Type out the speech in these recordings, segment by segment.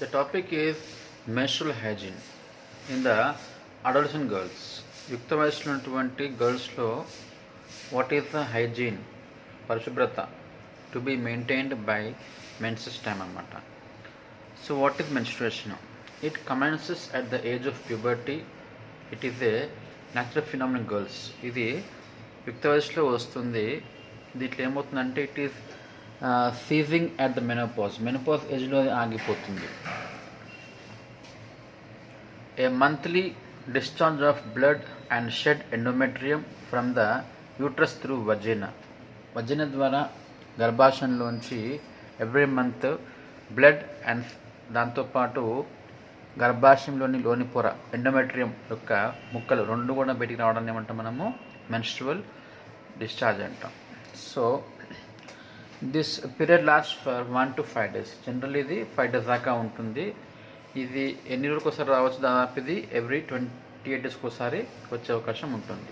The topic is menstrual hygiene in the adolescent girls. యుక్త వయసులో ఉన్నటువంటి గర్ల్స్లో వాట్ ఈస్ ద హైజీన్ పరిశుభ్రత to be maintained by menses time అన్నమాట. So what is menstruation? It commences at the age of puberty. It is a natural phenomenal girls. ఇది యుక్త వయసులో వస్తుంది. దీంట్లో ఏమవుతుందంటే it is ceasing at the menopause ఏజ్లో ఆగిపోతుంది. A monthly discharge of blood and shed endometrium from the uterus through vagina. వజిన ద్వారా గర్భాశయంలోంచి every month blood and దాంతోపాటు గర్భాశయంలోని లోని పొర ఎండోమెట్రియం యొక్క ముక్కలు రెండు కూడా బయటికి రావడాన్ని ఏమంటాం మనము మెన్స్ట్రువల్ డిశ్చార్జ్ అంటాం. So this period last for 1 to 5 days. General ఇది 5 days దాకా ఉంటుంది. ఇది ఎన్ని రోజులకు ఒకసారి రావచ్చు? దాదాపు ఇది ఎవ్రీ 28 daysకి ఒకసారి వచ్చే అవకాశం ఉంటుంది.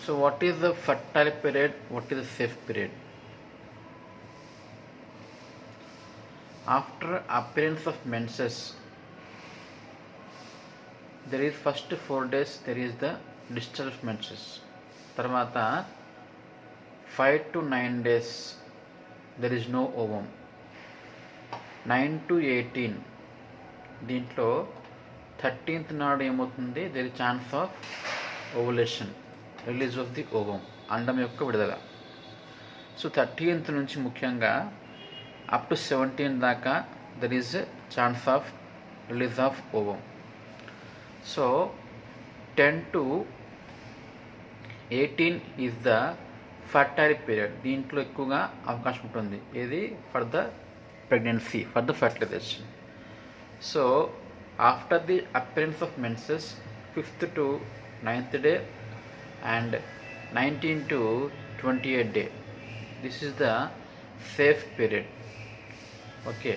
So what is the fertile period? What is the safe period? After appearance of menses there is first 4 days there is the discharge of menses. తర్వాత 5 to 9 days there is no ovum. 9 to 18 దీంట్లో 13th నాడు ఏమవుతుంది? There is chance of ovulation, release of the ovum, అండం యొక్క విడుదల. So 13th నుంచి ముఖ్యంగా up to 17 దాకా there is chance of release of ovum. So 10 to 18 is the fertile period. దీంట్లో ఎక్కువగా అవకాశం ఉంటుంది. ఇది for the pregnancy, for the fertilization. So after the appearance of menses, 5th to 9th day and 19 to 28 day, this is the safe period. Okay,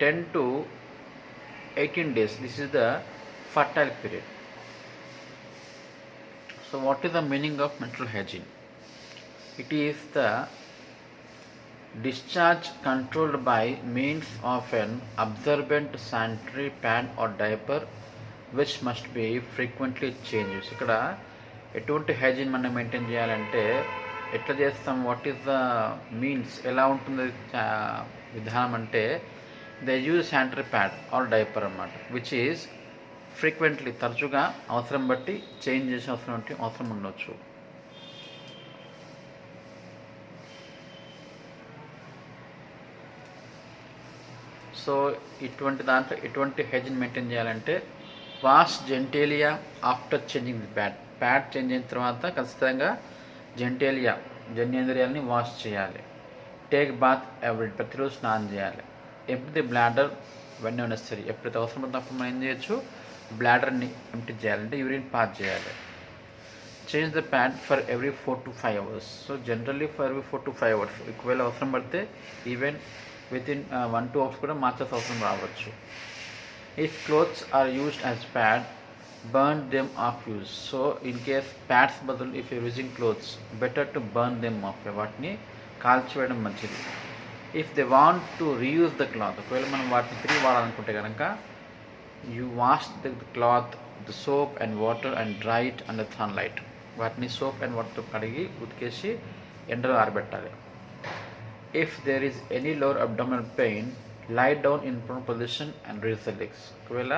10 to 18 days, this is the fertile period. So what is the meaning of menstrual hygiene? It is the discharge controlled by means of an absorbent sanitary pad or diaper which must be frequently changed. ఇక్కడ ఎటువంటి hygiene మనం maintain చేయాలంటే ఎట్లా చేస్తాం? What is the means? ఎలా ఉంటుంది విధానం అంటే they use sanitary pad or diaper అన్నమాట, విచ్ ఈజ్ ఫ్రీక్వెంట్లీ తరచుగా అవసరం బట్టి చేంజ్ చేసే అవసరం ఉండొచ్చు. సో ఇటువంటి దాంట్లో ఎటువంటి హైజీన్ మెయింటైన్ చేయాలంటే wash genitalia after changing the pad change అయిన తర్వాత ఖచ్చితంగా జన్నేంద్రియాలని వాష్ చేయాలి. టేక్ బాత్ ఎవ్రీ, ప్రతిరోజు స్నానం చేయాలి. Empty the bladder when necessary, ఎప్పుడైతే అవసరం పడినప్పుడు మనం ఏం చేయొచ్చు? బ్లాడర్ని ఎంప్టీ చేయాలంటే యూరిన్ పాస్ చేయాలి. Change the pad for every 4 to 5 hours. So generally for every 4 to 5 hours. ఒకవేళ అవసరం పడితే ఈవెన్ వితిన్ 1 to 2 hours కూడా మార్చాల్సిన అవసరం రావచ్చు. If clothes are used as pad, burn them off use. So in case pads బదులు if you're using clothes, better to burn them off, వాటిని కాల్చివేయడం మంచిది. If they want to reuse the cloth, ఒకవేళ మనం వాటిని తిరిగి వాడాలనుకుంటే కనుక you wash the cloth the soap and water and dry it under sunlight. వాటిని సోప్ అండ్ వాటర్తో కడిగి ఉతికేసి ఎండలో ఆరబెట్టాలి. If there is any lower abdominal pain, lie down in prone position and raise the legs. ఒకవేళ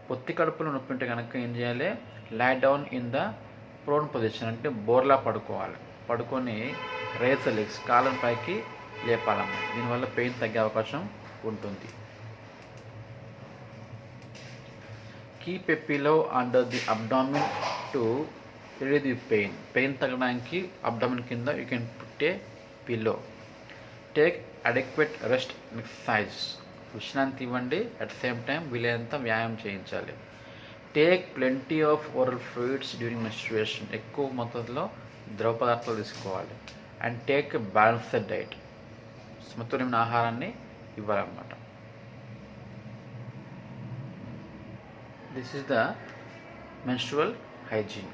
పొత్తి కడుపులో నొప్పి ఉంటే కనుక ఏం చేయాలి? Lie down in the prone position, అంటే బోర్లా పడుకోవాలి. పడుకొని రేజ్ ద లెగ్స్, కాళ్ళను పైకి లేపాలన్నమాట. దీనివల్ల పెయిన్ తగ్గే అవకాశం ఉంటుంది. Keep a pillow under the abdomen to relieve the pain తగ్గడానికి అబ్డామిన్ కింద you can put a pillow. Take adequate rest and exercise, విశ్రాంతి ఇవ్వండి. అట్ ద సేమ్ టైం వీలైనంత వ్యాయామం చేయించాలి. Take plenty of oral fluids during menstruation, ఎక్కువ మొత్తంలో ద్రవ పదార్థాలు తీసుకోవాలి. అండ్ టేక్ బ్యాలెన్స్డ్ డైట్, సమతుల్యమైన ఆహారాన్ని ఇవ్వాలన్నమాట. This is the menstrual hygiene.